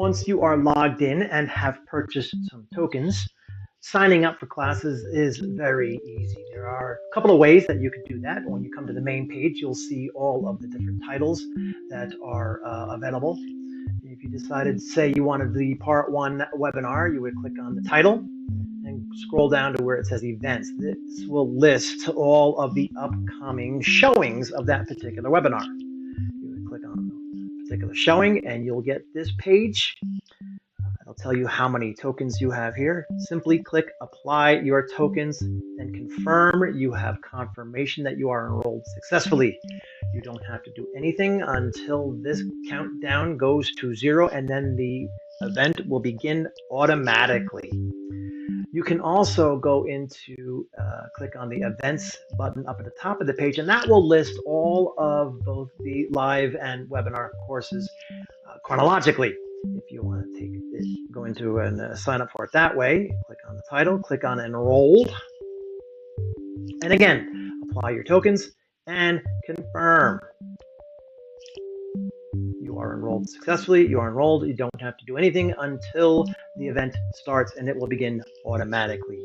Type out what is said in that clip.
Once you are logged in and have purchased some tokens, signing up for classes is very easy. There are a couple of ways that you can do that. When you come to the main page, you'll see all of the different titles that are available. If you decided, say you wanted the part 1 webinar, you would click on the title and scroll down to where it says events. This will list all of the upcoming showings of that particular webinar. You would click on the particular showing and you'll get this page. It'll tell you how many tokens you have here. Simply click apply your tokens and confirm. You have confirmation that you are enrolled successfully. You don't have to do anything until this countdown goes to 0, and then the event will begin automatically. You can also go into, click on the events button up at the top of the page, and that will list all of both the live and webinar courses chronologically. If you want to take it, go into and sign up for it that way, click on the title, click on enroll, and again, apply your tokens and confirm. You are enrolled successfully. You are enrolled. You don't have to do anything until the event starts, and it will begin automatically.